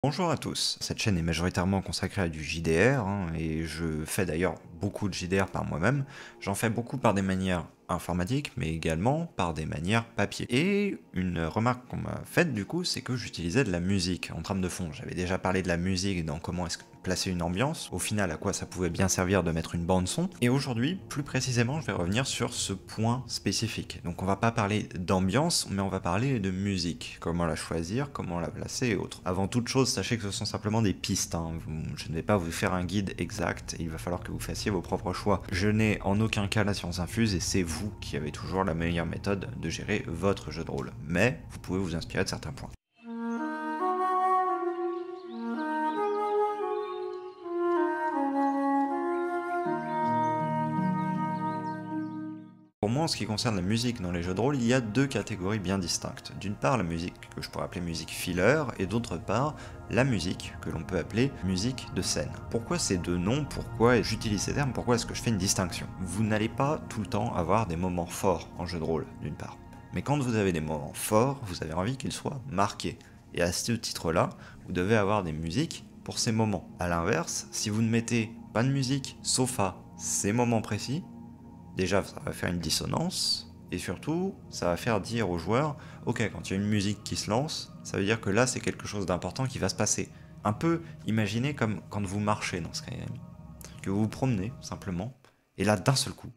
Bonjour à tous, cette chaîne est majoritairement consacrée à du JDR, et je fais d'ailleurs beaucoup de JDR par moi-même. J'en fais beaucoup par des manières informatiques, mais également par des manières papier. Et une remarque qu'on m'a faite du coup, c'est que j'utilisais de la musique en trame de fond. J'avais déjà parlé de la musique dans comment est-ce que placer une ambiance, au final à quoi ça pouvait bien servir de mettre une bande son, et aujourd'hui, plus précisément, je vais revenir sur ce point spécifique. Donc on va pas parler d'ambiance, mais on va parler de musique, comment la choisir, comment la placer et autres. Avant toute chose, sachez que ce sont simplement des pistes, je ne vais pas vous faire un guide exact, il va falloir que vous fassiez vos propres choix. Je n'ai en aucun cas la science infuse, et c'est vous qui avez toujours la meilleure méthode de gérer votre jeu de rôle, mais vous pouvez vous inspirer de certains points. Pour moi, en ce qui concerne la musique dans les jeux de rôle, il y a deux catégories bien distinctes. D'une part, la musique que je pourrais appeler musique filler, et d'autre part, la musique que l'on peut appeler musique de scène. Pourquoi ces deux noms? Pourquoi j'utilise ces termes? Pourquoi est-ce que je fais une distinction? Vous n'allez pas tout le temps avoir des moments forts en jeu de rôle, d'une part. Mais quand vous avez des moments forts, vous avez envie qu'ils soient marqués. Et à ce titre-là, vous devez avoir des musiques pour ces moments. A l'inverse, si vous ne mettez pas de musique, sauf à ces moments précis, déjà, ça va faire une dissonance, et surtout, ça va faire dire aux joueurs, ok, quand il y a une musique qui se lance, ça veut dire que là, c'est quelque chose d'important qui va se passer. Un peu, imaginez comme quand vous marchez dans Skyrim, que vous vous promenez, simplement, et là, d'un seul coup,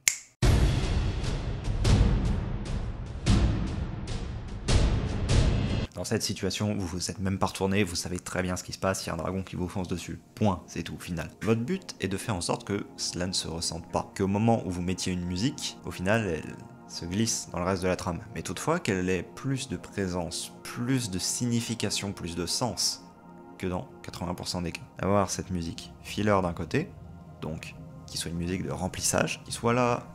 dans cette situation, vous vous êtes même pas retourné, vous savez très bien ce qui se passe, il y a un dragon qui vous fonce dessus. Point, c'est tout, final. Votre but est de faire en sorte que cela ne se ressente pas. Qu'au moment où vous mettiez une musique, au final, elle se glisse dans le reste de la trame. Mais toutefois, qu'elle ait plus de présence, plus de signification, plus de sens que dans 80% des cas. Avoir cette musique filler d'un côté, donc qui soit une musique de remplissage, qui soit là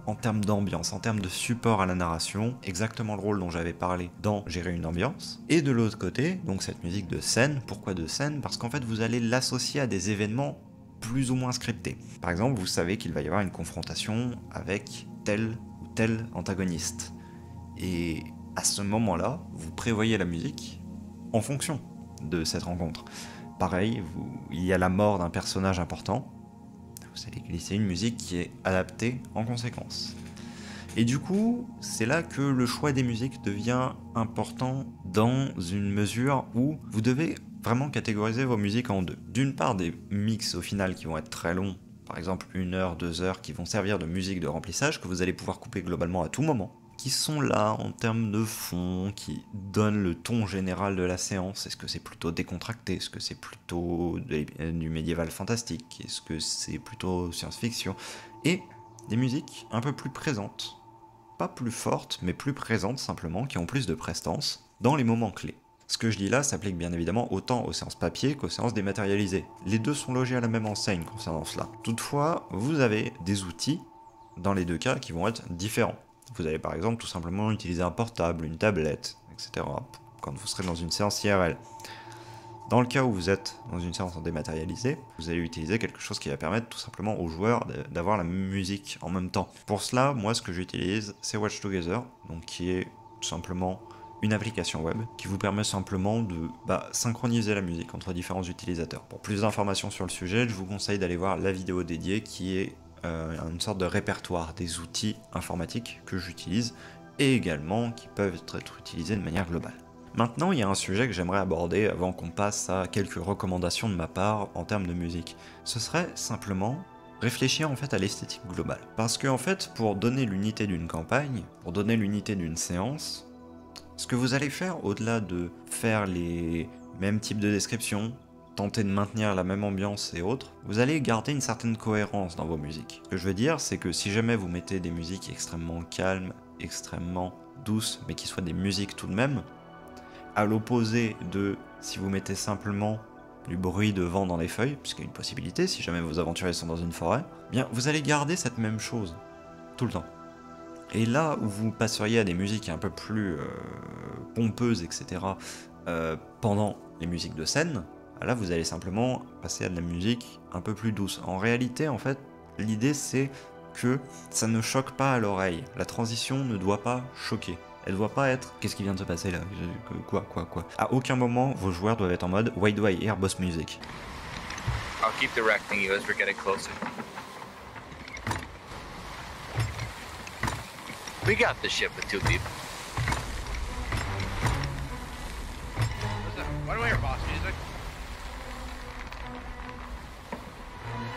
en termes d'ambiance, en termes de support à la narration, exactement le rôle dont j'avais parlé dans Gérer une ambiance. Et de l'autre côté, donc cette musique de scène, pourquoi de scène? Parce qu'en fait vous allez l'associer à des événements plus ou moins scriptés. Par exemple, vous savez qu'il va y avoir une confrontation avec tel ou tel antagoniste. Et à ce moment-là, vous prévoyez la musique en fonction de cette rencontre. Pareil, il y a la mort d'un personnage important, vous allez glisser une musique qui est adaptée en conséquence. Et du coup, c'est là que le choix des musiques devient important dans une mesure où vous devez vraiment catégoriser vos musiques en deux. D'une part, des mix au final qui vont être très longs, par exemple 1 heure, 2 heures, qui vont servir de musique de remplissage, que vous allez pouvoir couper globalement à tout moment, qui sont là en termes de fond, qui donnent le ton général de la séance. Est-ce que c'est plutôt décontracté? Est-ce que c'est plutôt du médiéval fantastique? Est-ce que c'est plutôt science-fiction? Et des musiques un peu plus présentes. Pas plus fortes, mais plus présentes simplement, qui ont plus de prestance dans les moments clés. Ce que je dis là s'applique bien évidemment autant aux séances papier qu'aux séances dématérialisées. Les deux sont logés à la même enseigne concernant cela. Toutefois, vous avez des outils, dans les deux cas, qui vont être différents. Vous allez par exemple tout simplement utiliser un portable, une tablette, etc. quand vous serez dans une séance IRL. Dans le cas où vous êtes dans une séance en dématérialisé, vous allez utiliser quelque chose qui va permettre tout simplement aux joueurs d'avoir la même musique en même temps. Pour cela, moi ce que j'utilise, c'est Watch Together, donc qui est tout simplement une application web qui vous permet simplement de synchroniser la musique entre différents utilisateurs. Pour plus d'informations sur le sujet, je vous conseille d'aller voir la vidéo dédiée qui est une sorte de répertoire des outils informatiques que j'utilise et également qui peuvent être utilisés de manière globale. Maintenant, il y a un sujet que j'aimerais aborder avant qu'on passe à quelques recommandations de ma part en termes de musique. Ce serait simplement réfléchir en fait à l'esthétique globale. Parce que en fait, pour donner l'unité d'une campagne, pour donner l'unité d'une séance, ce que vous allez faire au-delà de faire les mêmes types de descriptions, tenter de maintenir la même ambiance et autres, vous allez garder une certaine cohérence dans vos musiques. Ce que je veux dire, c'est que si jamais vous mettez des musiques extrêmement calmes, extrêmement douces, mais qui soient des musiques tout de même, à l'opposé de si vous mettez simplement du bruit de vent dans les feuilles, puisqu'il y a une possibilité, si jamais vos aventuriers sont dans une forêt, bien vous allez garder cette même chose, tout le temps. Et là où vous passeriez à des musiques un peu plus pompeuses, etc., pendant les musiques de scène, là vous allez simplement passer à de la musique un peu plus douce. En réalité, en fait, l'idée c'est que ça ne choque pas à l'oreille. La transition ne doit pas choquer. Elle doit pas être qu'est-ce qui vient de se passer là, quoi. À aucun moment vos joueurs doivent être en mode why do I hear boss music. I'll keep directing you as we're getting closer. We got this ship with 2 people. Why do I hear boss music?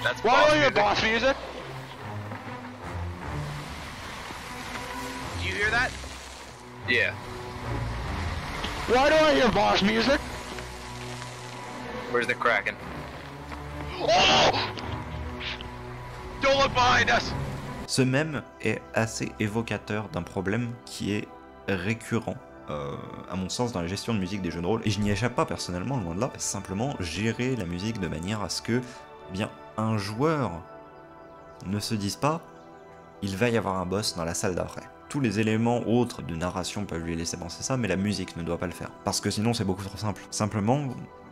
That's Why boss do I hear music. boss music? Do you hear that? Yeah. Why do I hear boss music? Where's the Kraken? Oh! Don't look behind us! Ce mème est assez évocateur d'un problème qui est récurrent, à mon sens, dans la gestion de musique des jeux de rôle, et je n'y échappe pas personnellement, loin de là. Simplement, gérer la musique de manière à ce que, eh bien, un joueur ne se dise pas « il va y avoir un boss dans la salle d'après ». Tous les éléments autres de narration peuvent lui laisser penser ça, mais la musique ne doit pas le faire. Parce que sinon, c'est beaucoup trop simple. Simplement,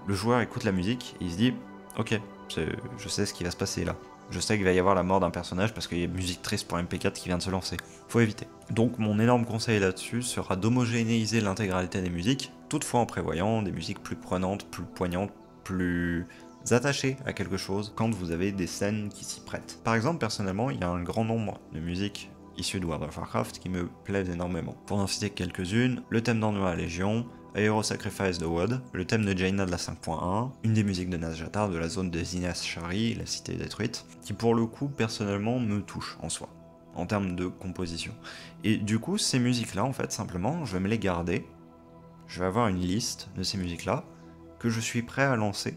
le joueur écoute la musique et il se dit « ok, je sais ce qui va se passer là ». Je sais qu'il va y avoir la mort d'un personnage parce qu'il y a une musique triste pour MP4 qui vient de se lancer. Faut éviter. Donc mon énorme conseil là-dessus sera d'homogénéiser l'intégralité des musiques, toutefois en prévoyant des musiques plus prenantes, plus poignantes, plus attachées à quelque chose quand vous avez des scènes qui s'y prêtent. Par exemple, personnellement, il y a un grand nombre de musiques issues de World of Warcraft qui me plaisent énormément. Pour n'en citer quelques-unes, le thème d'Anduin Légion, Hero Sacrifice de WoD, le thème de Jaina de la 5.1, une des musiques de Nazjatar de la zone de Zinaz Shari, la cité détruite, qui pour le coup personnellement me touche en soi, en termes de composition. Et du coup ces musiques-là en fait simplement je vais me les garder, je vais avoir une liste de ces musiques-là que je suis prêt à lancer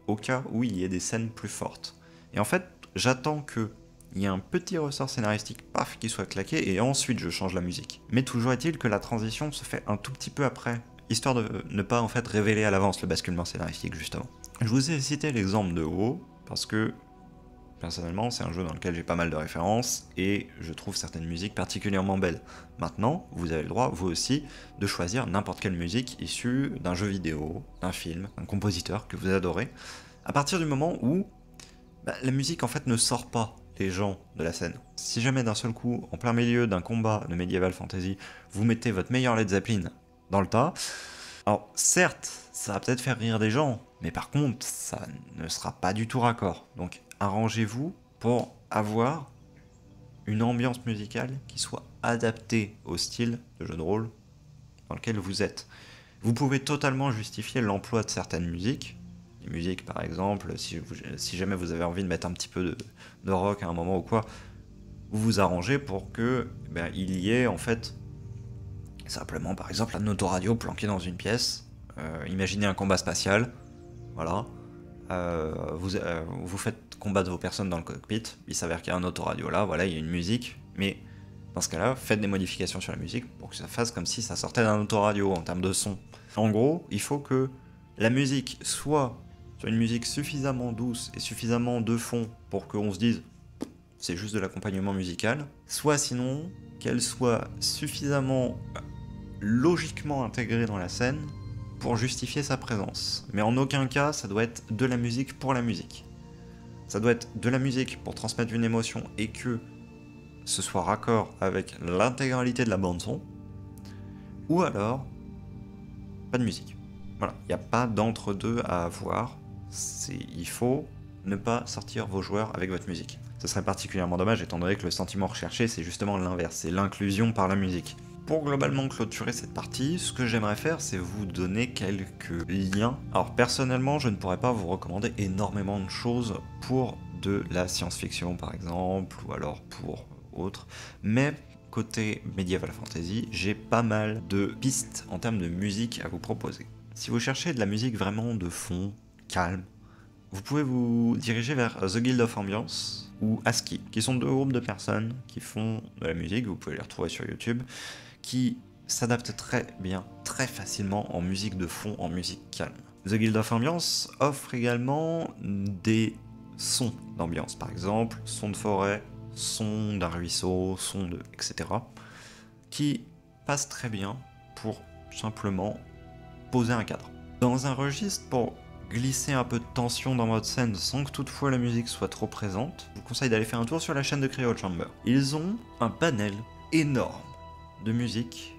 au cas où il y ait des scènes plus fortes. Et en fait j'attends que il y a un petit ressort scénaristique, paf, qui soit claqué, et ensuite je change la musique. Mais toujours est-il que la transition se fait un tout petit peu après, histoire de ne pas en fait révéler à l'avance le basculement scénaristique justement. Je vous ai cité l'exemple de WoW parce que personnellement c'est un jeu dans lequel j'ai pas mal de références et je trouve certaines musiques particulièrement belles. Maintenant, vous avez le droit vous aussi de choisir n'importe quelle musique issue d'un jeu vidéo, d'un film, d'un compositeur que vous adorez, à partir du moment où la musique en fait ne sort pas les gens de la scène. Si jamais d'un seul coup, en plein milieu d'un combat de Medieval Fantasy, vous mettez votre meilleur Led Zeppelin dans le tas, alors certes, ça va peut-être faire rire des gens, mais par contre, ça ne sera pas du tout raccord. Donc arrangez-vous pour avoir une ambiance musicale qui soit adaptée au style de jeu de rôle dans lequel vous êtes. Vous pouvez totalement justifier l'emploi de certaines musiques. Les musiques par exemple, si jamais vous avez envie de mettre un petit peu de rock à un moment ou quoi, vous vous arrangez pour que il y ait en fait simplement par exemple un autoradio planqué dans une pièce. Imaginez un combat spatial, voilà. Vous faites combattre vos personnes dans le cockpit, il s'avère qu'il y a un autoradio là, voilà, il y a une musique, mais dans ce cas-là, faites des modifications sur la musique pour que ça fasse comme si ça sortait d'un autoradio en termes de son. En gros, il faut que la musique soit sur une musique suffisamment douce et suffisamment de fond pour qu'on se dise c'est juste de l'accompagnement musical, soit sinon qu'elle soit suffisamment logiquement intégrée dans la scène pour justifier sa présence. Mais en aucun cas, ça doit être de la musique pour la musique. Ça doit être de la musique pour transmettre une émotion et que ce soit raccord avec l'intégralité de la bande-son, ou alors, pas de musique. Voilà, il n'y a pas d'entre-deux à avoir, il faut ne pas sortir vos joueurs avec votre musique. Ce serait particulièrement dommage étant donné que le sentiment recherché c'est justement l'inverse, c'est l'inclusion par la musique. Pour globalement clôturer cette partie, ce que j'aimerais faire c'est vous donner quelques liens. Alors personnellement je ne pourrais pas vous recommander énormément de choses pour de la science-fiction par exemple, ou alors pour autre, mais côté Medieval Fantasy, j'ai pas mal de pistes en termes de musique à vous proposer. Si vous cherchez de la musique vraiment de fond, calme, vous pouvez vous diriger vers The Guild of Ambiance ou ASCII, qui sont deux groupes de personnes qui font de la musique, vous pouvez les retrouver sur YouTube, qui s'adaptent très bien, très facilement en musique de fond, en musique calme. The Guild of Ambiance offre également des sons d'ambiance, par exemple, son de forêt, son d'un ruisseau, son de... etc. qui passent très bien pour simplement poser un cadre. Dans un registre pour glisser un peu de tension dans votre scène sans que toutefois la musique soit trop présente, je vous conseille d'aller faire un tour sur la chaîne de Cryo Chamber. Ils ont un panel énorme de musique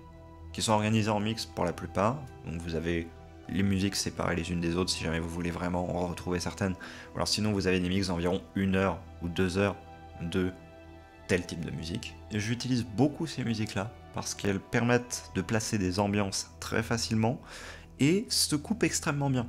qui sont organisés en mix pour la plupart. Donc vous avez les musiques séparées les unes des autres si jamais vous voulez vraiment en retrouver certaines. Ou alors sinon vous avez des mix d'environ 1 heure ou 2 heures de tel type de musique. Et j'utilise beaucoup ces musiques-là parce qu'elles permettent de placer des ambiances très facilement et se coupent extrêmement bien.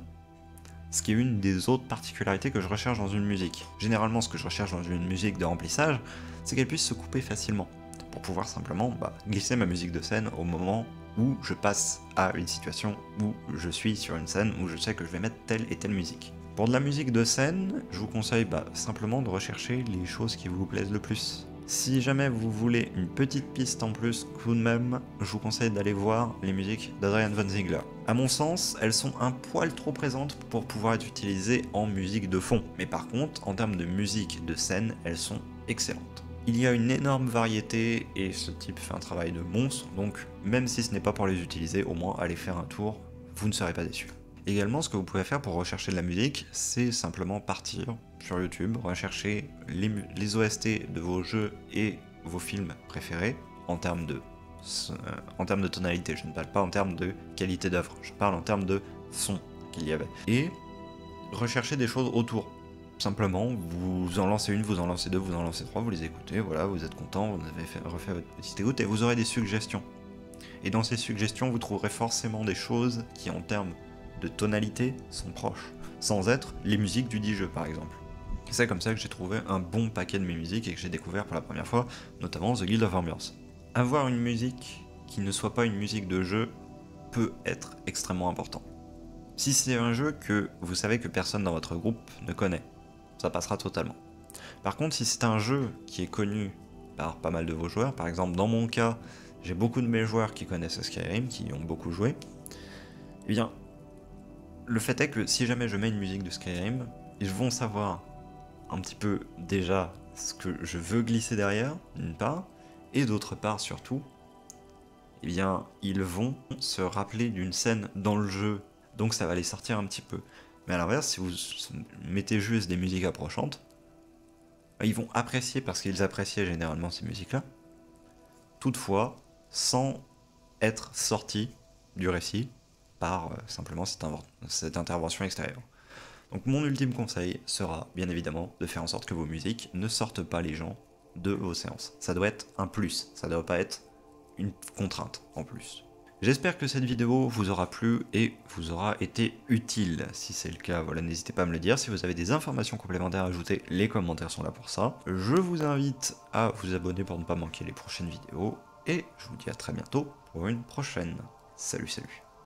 Ce qui est une des autres particularités que je recherche dans une musique. Généralement, ce que je recherche dans une musique de remplissage, c'est qu'elle puisse se couper facilement, pour pouvoir simplement glisser ma musique de scène au moment où je passe à une situation où je suis sur une scène où je sais que je vais mettre telle et telle musique. Pour de la musique de scène, je vous conseille simplement de rechercher les choses qui vous plaisent le plus. Si jamais vous voulez une petite piste en plus tout de même, je vous conseille d'aller voir les musiques d'Adrian Von Ziegler. A mon sens, elles sont un poil trop présentes pour pouvoir être utilisées en musique de fond. Mais par contre, en termes de musique de scène, elles sont excellentes. Il y a une énorme variété et ce type fait un travail de monstre, donc même si ce n'est pas pour les utiliser, au moins allez faire un tour, vous ne serez pas déçus. Également, ce que vous pouvez faire pour rechercher de la musique, c'est simplement partir sur YouTube, rechercher les OST de vos jeux et vos films préférés en termes de tonalité. Je ne parle pas en termes de qualité d'œuvre, je parle en termes de son qu'il y avait. Et rechercher des choses autour. Simplement, vous en lancez une, vous en lancez deux, vous en lancez trois, vous les écoutez, voilà, vous êtes content, vous avez refait votre petite écoute et vous aurez des suggestions. Et dans ces suggestions, vous trouverez forcément des choses qui, en termes de tonalité, sont proches, sans être les musiques du dit jeu par exemple. C'est comme ça que j'ai trouvé un bon paquet de mes musiques et que j'ai découvert pour la première fois, notamment The Guild of Ambiance. Avoir une musique qui ne soit pas une musique de jeu peut être extrêmement important. Si c'est un jeu que vous savez que personne dans votre groupe ne connaît, ça passera totalement. Par contre, si c'est un jeu qui est connu par pas mal de vos joueurs, par exemple dans mon cas, j'ai beaucoup de mes joueurs qui connaissent Skyrim, qui y ont beaucoup joué, eh bien, le fait est que si jamais je mets une musique de Skyrim, ils vont savoir un petit peu déjà ce que je veux glisser derrière, d'une part, et d'autre part surtout, eh bien, ils vont se rappeler d'une scène dans le jeu, donc ça va les sortir un petit peu. Mais à l'inverse, si vous mettez juste des musiques approchantes, ils vont apprécier parce qu'ils appréciaient généralement ces musiques-là, toutefois, sans être sortis du récit par simplement cette intervention extérieure. Donc mon ultime conseil sera bien évidemment de faire en sorte que vos musiques ne sortent pas les gens de vos séances. Ça doit être un plus, ça ne doit pas être une contrainte en plus. J'espère que cette vidéo vous aura plu et vous aura été utile. Si c'est le cas, voilà, n'hésitez pas à me le dire. Si vous avez des informations complémentaires à ajouter, les commentaires sont là pour ça. Je vous invite à vous abonner pour ne pas manquer les prochaines vidéos. Et je vous dis à très bientôt pour une prochaine. Salut, salut.